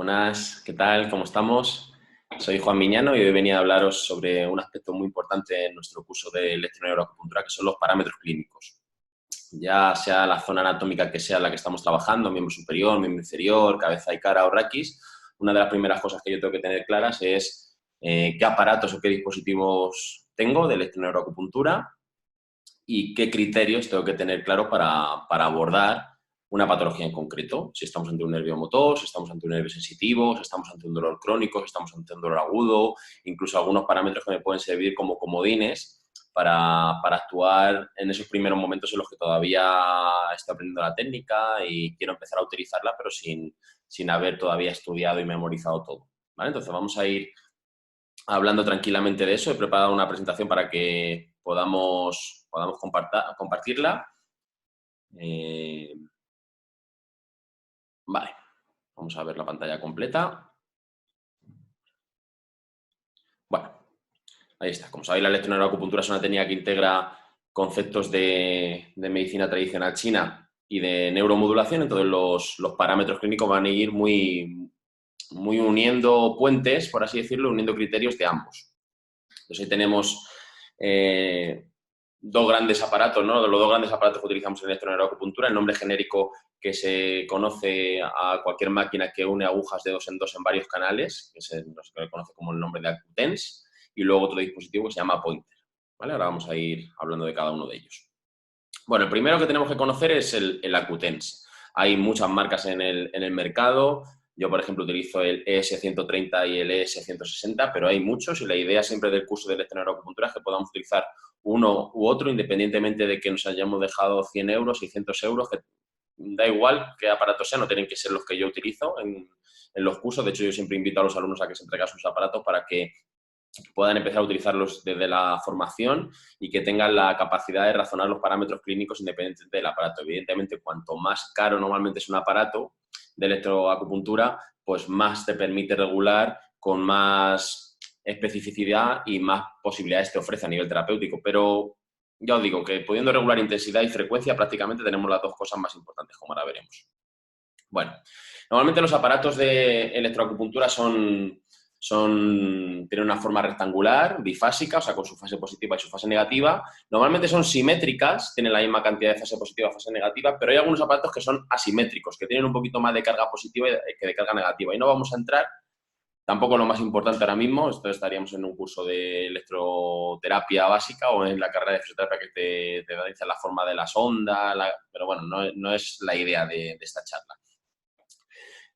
Buenas, ¿qué tal? ¿Cómo estamos? Soy Juan Miñano y hoy venía a hablaros sobre un aspecto muy importante en nuestro curso de electroneuroacupuntura, que son los parámetros clínicos. Ya sea la zona anatómica que sea la que estamos trabajando, miembro superior, miembro inferior, cabeza y cara o raquis, una de las primeras cosas que yo tengo que tener claras es qué aparatos o qué dispositivos tengo de electroneuroacupuntura y qué criterios tengo que tener claro para abordar una patología en concreto. Si estamos ante un nervio motor, si estamos ante un nervio sensitivo, si estamos ante un dolor crónico, si estamos ante un dolor agudo, incluso algunos parámetros que me pueden servir como comodines para actuar en esos primeros momentos en los que todavía estoy aprendiendo la técnica y quiero empezar a utilizarla, pero sin haber todavía estudiado y memorizado todo. ¿Vale? Entonces vamos a ir hablando tranquilamente de eso. He preparado una presentación para que podamos compartirla. Vale, vamos a ver la pantalla completa. Bueno, ahí está. Como sabéis, la electroneuroacupuntura es una técnica que integra conceptos de medicina tradicional china y de neuromodulación, entonces los parámetros clínicos van a ir muy uniendo puentes, por así decirlo, uniendo criterios de ambos. Entonces ahí tenemos dos grandes aparatos, ¿no? Los dos grandes aparatos que utilizamos en electroneuroacupuntura, el nombre genérico que se conoce a cualquier máquina que une agujas de 2 en 2 en varios canales, que se conoce como el nombre de Accutens, y luego otro dispositivo que se llama Pointer. ¿Vale? Ahora vamos a ir hablando de cada uno de ellos. Bueno, el primero que tenemos que conocer es el Accutens. Hay muchas marcas en el mercado. Yo, por ejemplo, utilizo el ES130 y el ES160, pero hay muchos y la idea siempre del curso de electroneuroacupuntura es que podamos utilizar uno u otro independientemente de que nos hayamos dejado 100 euros, 600 euros, que da igual qué aparatos sean, no tienen que ser los que yo utilizo en los cursos. De hecho, yo siempre invito a los alumnos a que se entreguen sus aparatos para que puedan empezar a utilizarlos desde la formación y que tengan la capacidad de razonar los parámetros clínicos independientemente del aparato. Evidentemente, cuanto más caro normalmente es un aparato de electroacupuntura, pues más te permite regular con más especificidad y más posibilidades te ofrece a nivel terapéutico. Pero ya os digo que pudiendo regular intensidad y frecuencia prácticamente tenemos las dos cosas más importantes, como ahora veremos. Bueno, normalmente los aparatos de electroacupuntura tienen una forma rectangular, bifásica, o sea, con su fase positiva y su fase negativa. Normalmente son simétricas, tienen la misma cantidad de fase positiva y fase negativa, pero hay algunos aparatos que son asimétricos, que tienen un poquito más de carga positiva que de carga negativa. Y no vamos a entrar, tampoco lo más importante ahora mismo, esto estaríamos en un curso de electroterapia básica o en la carrera de fisioterapia que te dice la forma de las ondas, pero bueno, no es la idea de esta charla.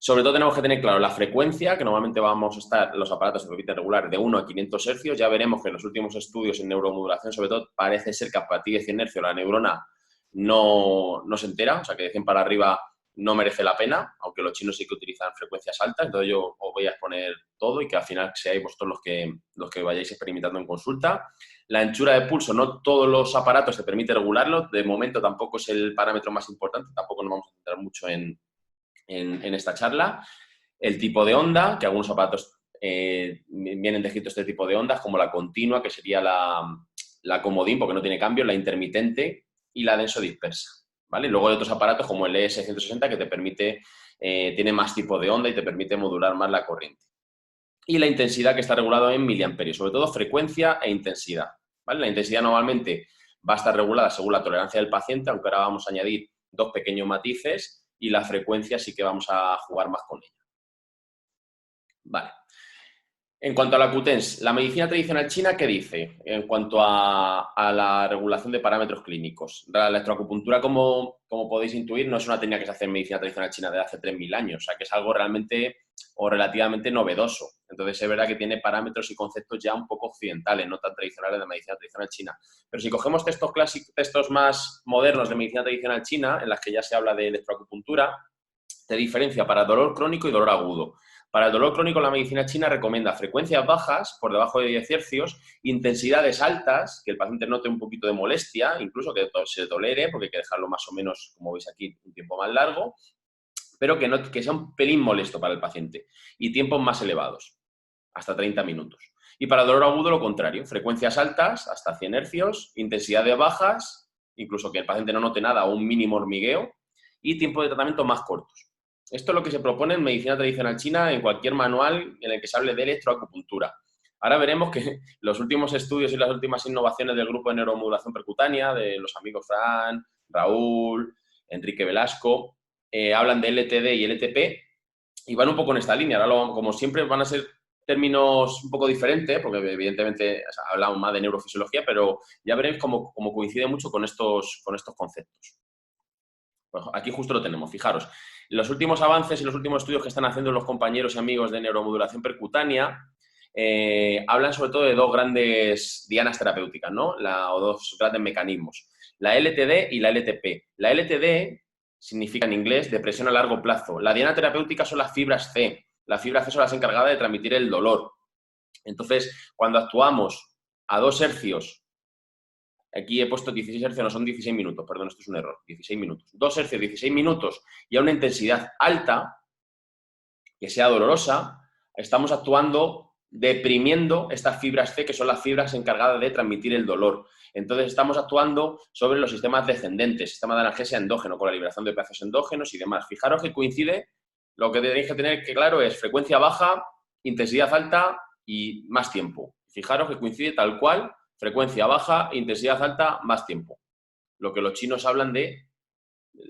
Sobre todo tenemos que tener claro la frecuencia, que normalmente vamos a estar los aparatos de repite regular de 1 a 500 hercios. Ya veremos que en los últimos estudios en neuromodulación, sobre todo, parece ser que a partir de 100 hercios la neurona no se entera, o sea que de 100 para arriba no merece la pena, aunque los chinos sí que utilizan frecuencias altas. Entonces yo os voy a exponer todo y que al final seáis vosotros los que vayáis experimentando en consulta. La anchura de pulso, no todos los aparatos te permiten regularlo. De momento tampoco es el parámetro más importante, tampoco nos vamos a centrar mucho en esta charla. El tipo de onda, que algunos aparatos vienen descritos este tipo de ondas, como la continua, que sería la comodín, porque no tiene cambio, la intermitente y la denso dispersa. ¿Vale? Luego hay otros aparatos como el ES160 que te permite, tiene más tipo de onda y te permite modular más la corriente. Y la intensidad, que está regulada en miliamperios, sobre todo frecuencia e intensidad. ¿Vale? La intensidad normalmente va a estar regulada según la tolerancia del paciente, aunque ahora vamos a añadir dos pequeños matices, y la frecuencia sí que vamos a jugar más con ella. Vale. En cuanto a la Accutens, la medicina tradicional china, ¿qué dice en cuanto a la regulación de parámetros clínicos? La electroacupuntura, como podéis intuir, no es una técnica que se hace en medicina tradicional china desde hace 3.000 años, o sea que es algo realmente o relativamente novedoso. Entonces es verdad que tiene parámetros y conceptos ya un poco occidentales, no tan tradicionales de medicina tradicional china. Pero si cogemos textos más modernos de medicina tradicional china, en las que ya se habla de electroacupuntura, te diferencia para dolor crónico y dolor agudo. Para el dolor crónico, la medicina china recomienda frecuencias bajas, por debajo de 10 hercios, intensidades altas, que el paciente note un poquito de molestia, incluso que se tolere, porque hay que dejarlo más o menos, como veis aquí, un tiempo más largo, pero que sea un pelín molesto para el paciente, y tiempos más elevados, hasta 30 minutos. Y para el dolor agudo, lo contrario, frecuencias altas, hasta 100 hercios, intensidades bajas, incluso que el paciente no note nada o un mínimo hormigueo, y tiempo de tratamiento más cortos. Esto es lo que se propone en medicina tradicional china en cualquier manual en el que se hable de electroacupuntura. Ahora veremos que los últimos estudios y las últimas innovaciones del grupo de neuromodulación percutánea, de los amigos Fran, Raúl, Enrique Velasco, hablan de LTD y LTP y van un poco en esta línea. Ahora, como siempre, van a ser términos un poco diferentes, porque evidentemente hablamos más de neurofisiología, pero ya veréis cómo coincide mucho con estos conceptos. Pues aquí justo lo tenemos, fijaros. Los últimos avances y los últimos estudios que están haciendo los compañeros y amigos de neuromodulación percutánea hablan sobre todo de dos grandes dianas terapéuticas, ¿no? O dos grandes mecanismos, la LTD y la LTP. La LTD significa en inglés depresión a largo plazo. La diana terapéutica son las fibras C. Las fibras C son las encargadas de transmitir el dolor. Entonces, cuando actuamos a 2 hercios, aquí he puesto 16 hercios, no son 16 minutos, perdón, esto es un error, 16 minutos. 2 hercios, 16 minutos y a una intensidad alta, que sea dolorosa, estamos actuando deprimiendo estas fibras C, que son las fibras encargadas de transmitir el dolor. Entonces, estamos actuando sobre los sistemas descendentes, sistema de analgesia endógeno, con la liberación de plazos endógenos y demás. Fijaros que coincide, lo que tenéis que tener que claro es frecuencia baja, intensidad alta y más tiempo. Fijaros que coincide tal cual, frecuencia baja, intensidad alta, más tiempo. Lo que los chinos hablan de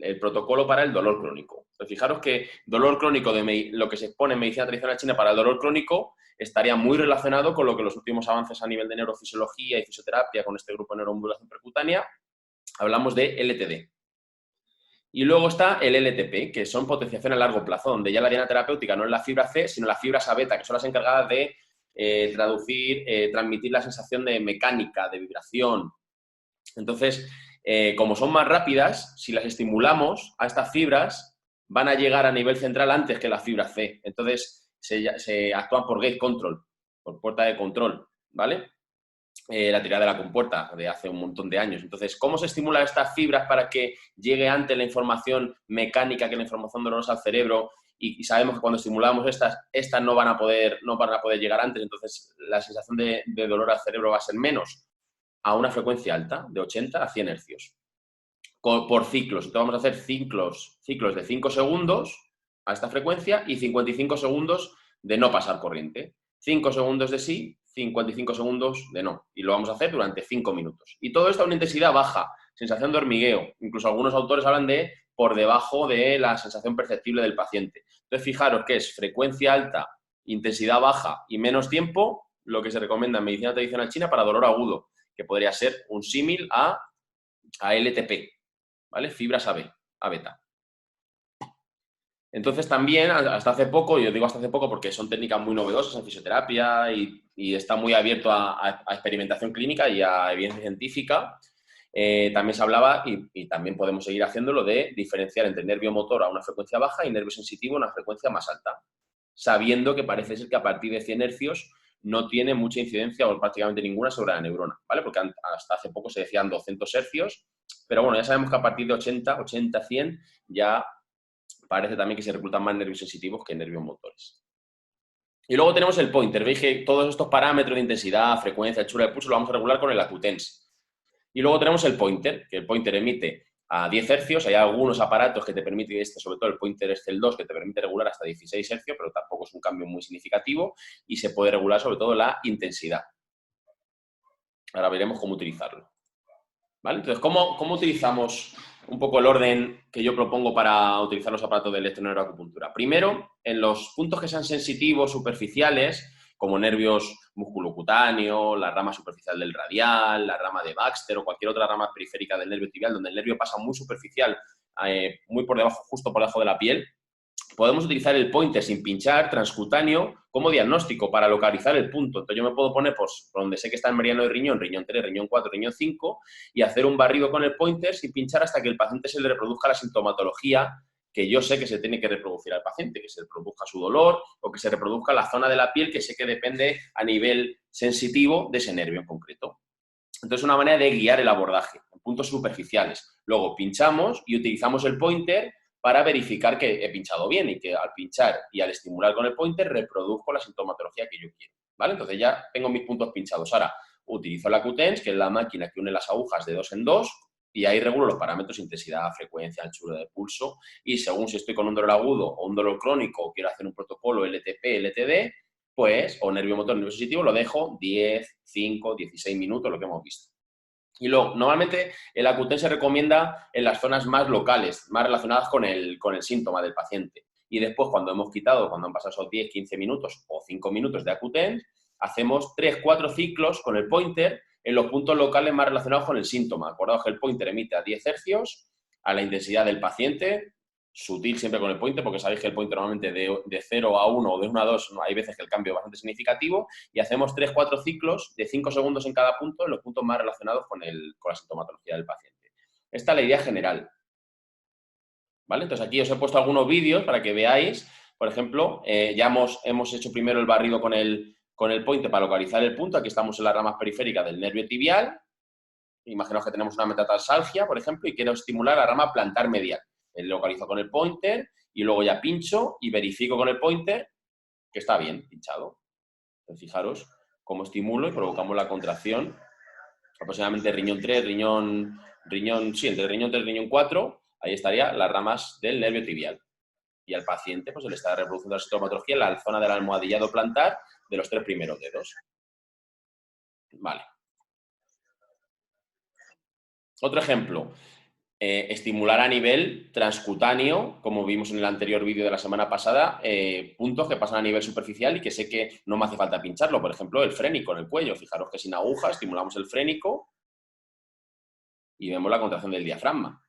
el protocolo para el dolor crónico. Entonces, fijaros que dolor crónico, lo que se expone en medicina tradicional china para el dolor crónico, estaría muy relacionado con lo que los últimos avances a nivel de neurofisiología y fisioterapia con este grupo de neuromodulación percutánea, hablamos de LTD. Y luego está el LTP, que son potenciación a largo plazo, donde ya la diana terapéutica no es la fibra C, sino las fibras A beta, que son las encargadas de transmitir la sensación de mecánica, de vibración. Entonces, como son más rápidas, si las estimulamos a estas fibras, van a llegar a nivel central antes que las fibras C. Entonces, se actúan por gate control, por puerta de control, ¿vale? La teoría de la compuerta de hace un montón de años. Entonces, ¿cómo se estimulan estas fibras para que llegue antes la información mecánica que la información dolorosa al cerebro? Y sabemos que cuando estimulamos estas no van a poder llegar antes, entonces la sensación de dolor al cerebro va a ser menos, a una frecuencia alta, de 80 a 100 hercios, por ciclos. Entonces vamos a hacer ciclos de 5 segundos a esta frecuencia y 55 segundos de no pasar corriente. 5 segundos de sí, 55 segundos de no. Y lo vamos a hacer durante 5 minutos. Y todo esto a una intensidad baja, sensación de hormigueo. Incluso algunos autores hablan de por debajo de la sensación perceptible del paciente. Entonces, fijaros que es frecuencia alta, intensidad baja y menos tiempo, lo que se recomienda en medicina tradicional china para dolor agudo, que podría ser un símil a LTP, ¿vale? Fibras A beta. Entonces también, hasta hace poco, yo digo hasta hace poco porque son técnicas muy novedosas en fisioterapia y está muy abierto a experimentación clínica y a evidencia científica, también se hablaba, y también podemos seguir haciéndolo, de diferenciar entre nervio motor a una frecuencia baja y nervio sensitivo a una frecuencia más alta, sabiendo que parece ser que a partir de 100 hercios no tiene mucha incidencia o prácticamente ninguna sobre la neurona, ¿vale? Porque hasta hace poco se decían 200 hercios, pero bueno, ya sabemos que a partir de 80, 100, ya parece también que se reclutan más nervios sensitivos que nervios motores. Y luego tenemos el pointer. Veis que todos estos parámetros de intensidad, frecuencia, hechura de pulso lo vamos a regular con el Acutens. Y luego tenemos el pointer, que el pointer emite a 10 hercios. Hay algunos aparatos que te permiten, sobre todo el pointer Excel 2, que te permite regular hasta 16 hercios, pero tampoco es un cambio muy significativo y se puede regular sobre todo la intensidad. Ahora veremos cómo utilizarlo. ¿Vale? Entonces, ¿cómo utilizamos un poco el orden que yo propongo para utilizar los aparatos de electroneuroacupuntura? Primero, en los puntos que sean sensitivos, superficiales, como nervios musculocutáneo, la rama superficial del radial, la rama de Baxter o cualquier otra rama periférica del nervio tibial, donde el nervio pasa muy superficial, muy por debajo, justo por debajo de la piel, podemos utilizar el pointer sin pinchar, transcutáneo, como diagnóstico para localizar el punto. Entonces yo me puedo poner pues, por donde sé que está el meridiano de riñón, riñón 3, riñón 4, riñón 5, y hacer un barrido con el pointer sin pinchar hasta que el paciente se le reproduzca la sintomatología que yo sé que se tiene que reproducir al paciente, que se reproduzca su dolor o que se reproduzca la zona de la piel que sé que depende a nivel sensitivo de ese nervio en concreto. Entonces, una manera de guiar el abordaje en puntos superficiales. Luego pinchamos y utilizamos el pointer para verificar que he pinchado bien y que al pinchar y al estimular con el pointer reproduzco la sintomatología que yo quiero, ¿vale? Entonces ya tengo mis puntos pinchados. Ahora utilizo la Q-TENS, que es la máquina que une las agujas de 2 en 2, Y ahí regulo los parámetros, intensidad, frecuencia, anchura de pulso, y según si estoy con un dolor agudo o un dolor crónico o quiero hacer un protocolo LTP, LTD, pues, o nervio motor, nervio sensitivo, lo dejo 10, 5, 16 minutos, lo que hemos visto. Y luego, normalmente el Accutane se recomienda en las zonas más locales, más relacionadas con el síntoma del paciente. Y después, cuando han pasado esos 10, 15 minutos o 5 minutos de Accutane, hacemos 3, 4 ciclos con el pointer en los puntos locales más relacionados con el síntoma. Acordaos que el pointer emite a 10 hercios a la intensidad del paciente, sutil siempre con el pointer, porque sabéis que el pointer normalmente de 0 a 1 o de 1 a 2, hay veces que el cambio es bastante significativo, y hacemos 3, 4 ciclos de 5 segundos en cada punto en los puntos más relacionados con la sintomatología del paciente. Esta es la idea general. ¿Vale? Entonces aquí os he puesto algunos vídeos para que veáis, por ejemplo, ya hemos hecho primero el barrido con el pointer para localizar el punto. Aquí estamos en las ramas periféricas del nervio tibial. Imaginaos que tenemos una metatarsalgia, por ejemplo, y quiero estimular la rama plantar medial. Localizo con el pointer y luego ya pincho y verifico con el pointer que está bien pinchado. Entonces, fijaros cómo estimulo y provocamos la contracción. Aproximadamente riñón 3, entre riñón 3 y riñón 4, ahí estarían las ramas del nervio tibial. Y al paciente pues, se le está reproduciendo la sintomatología en la zona del almohadillado plantar de los 3 primeros dedos. Vale. Otro ejemplo. Estimular a nivel transcutáneo, como vimos en el anterior vídeo de la semana pasada, puntos que pasan a nivel superficial y que sé que no me hace falta pincharlo. Por ejemplo, el frénico en el cuello. Fijaros que sin aguja estimulamos el frénico y vemos la contracción del diafragma.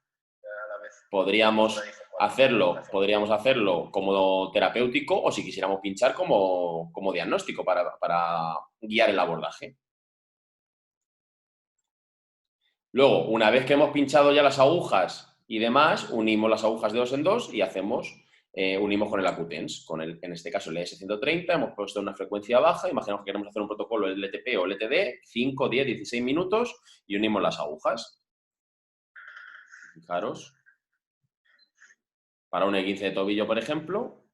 Podríamos hacerlo como terapéutico o si quisiéramos pinchar como diagnóstico para guiar el abordaje. Luego, una vez que hemos pinchado ya las agujas y demás, unimos las agujas de 2 en 2 y unimos con el Accutane. En este caso el ES130, hemos puesto una frecuencia baja, imaginamos que queremos hacer un protocolo LTP o LTD, 5, 10, 16 minutos y unimos las agujas. Fijaros. Para un E15 de tobillo, por ejemplo,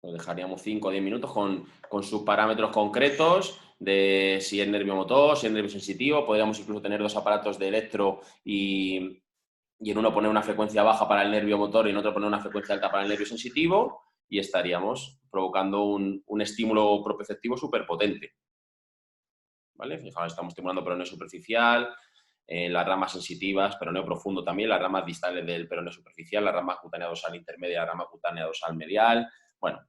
lo dejaríamos 5 o 10 minutos con sus parámetros concretos de si es nervio motor, si es nervio sensitivo. Podríamos incluso tener 2 aparatos de electro y en uno poner una frecuencia baja para el nervio motor y en otro poner una frecuencia alta para el nervio sensitivo y estaríamos provocando un estímulo proprioceptivo súper potente. ¿Vale? Fijaos, estamos estimulando peroneo superficial, las ramas sensitivas, peroneo profundo también, las ramas distales del peroneo superficial, la rama cutánea dorsal intermedia, la rama cutánea dorsal medial. Bueno,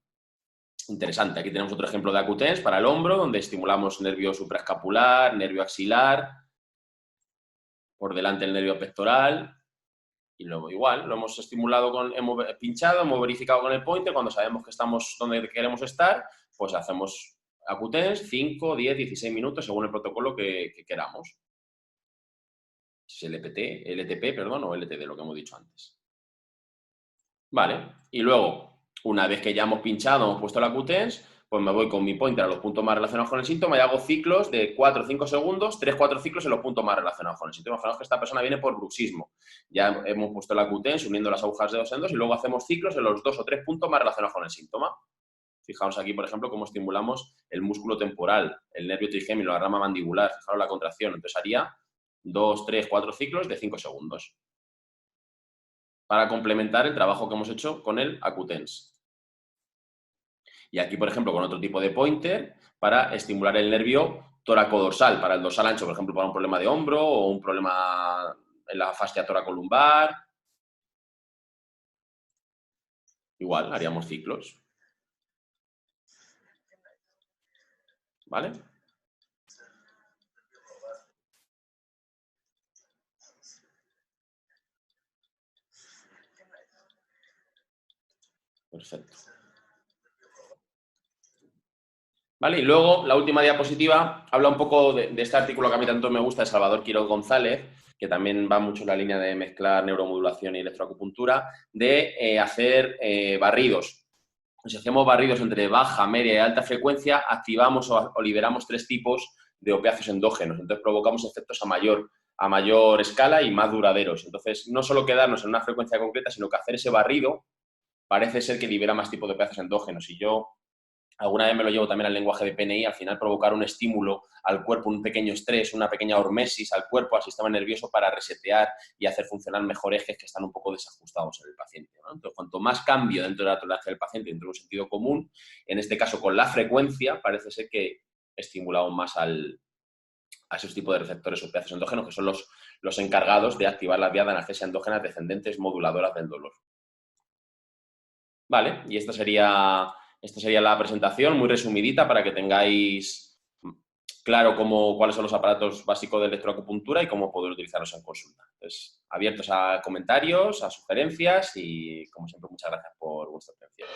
interesante. Aquí tenemos otro ejemplo de Accutane para el hombro, donde estimulamos nervio supraescapular, nervio axilar, por delante el nervio pectoral, y luego igual, lo hemos estimulado, hemos pinchado, hemos verificado con el pointer, cuando sabemos que estamos donde queremos estar, pues hacemos Accutane 5, 10, 16 minutos según el protocolo que queramos. Si es LTP, o LTD, lo que hemos dicho antes. Vale, y luego, una vez que ya hemos pinchado, hemos puesto la Accutane, pues me voy con mi pointer a los puntos más relacionados con el síntoma y hago ciclos de 4 o 5 segundos, 3 4 ciclos en los puntos más relacionados con el síntoma. Imaginaos que esta persona viene por bruxismo. Ya hemos puesto la Accutane uniendo las agujas de 2 en 2 y luego hacemos ciclos en los 2 o 3 puntos más relacionados con el síntoma. Fijaos aquí, por ejemplo, cómo estimulamos el músculo temporal, el nervio trigémino, la rama mandibular. Fijaos la contracción. Entonces haría 2, 3, 4 ciclos de 5 segundos. Para complementar el trabajo que hemos hecho con el Accutane. Y aquí, por ejemplo, con otro tipo de pointer para estimular el nervio tóraco-dorsal, para el dorsal ancho, por ejemplo, para un problema de hombro o un problema en la fascia toracolumbar. Igual, haríamos ciclos. ¿Vale? Perfecto. ¿Vale? Y luego, la última diapositiva habla un poco de este artículo que a mí tanto me gusta, de Salvador Quiroz González, que también va mucho en la línea de mezclar neuromodulación y electroacupuntura, de hacer barridos. Si hacemos barridos entre baja, media y alta frecuencia, activamos o liberamos 3 tipos de opiáceos endógenos. Entonces, provocamos efectos a mayor escala y más duraderos. Entonces, no solo quedarnos en una frecuencia concreta, sino que hacer ese barrido parece ser que libera más tipos de opiáceos endógenos. Y yo alguna vez me lo llevo también al lenguaje de PNI, al final provocar un estímulo al cuerpo, un pequeño estrés, una pequeña hormesis al cuerpo, al sistema nervioso para resetear y hacer funcionar mejor ejes que están un poco desajustados en el paciente, ¿no? Entonces, cuanto más cambio dentro de la tolerancia del paciente, dentro de un sentido común, en este caso con la frecuencia, parece ser que estimula aún más a esos tipos de receptores opiáceos endógenos, que son los encargados de activar las vías de analgesia endógenas descendentes moduladoras del dolor. Vale, y esta sería la presentación, muy resumidita, para que tengáis claro cuáles son los aparatos básicos de electroacupuntura y cómo poder utilizarlos en consulta. Entonces, abiertos a comentarios, a sugerencias y, como siempre, muchas gracias por vuestra atención.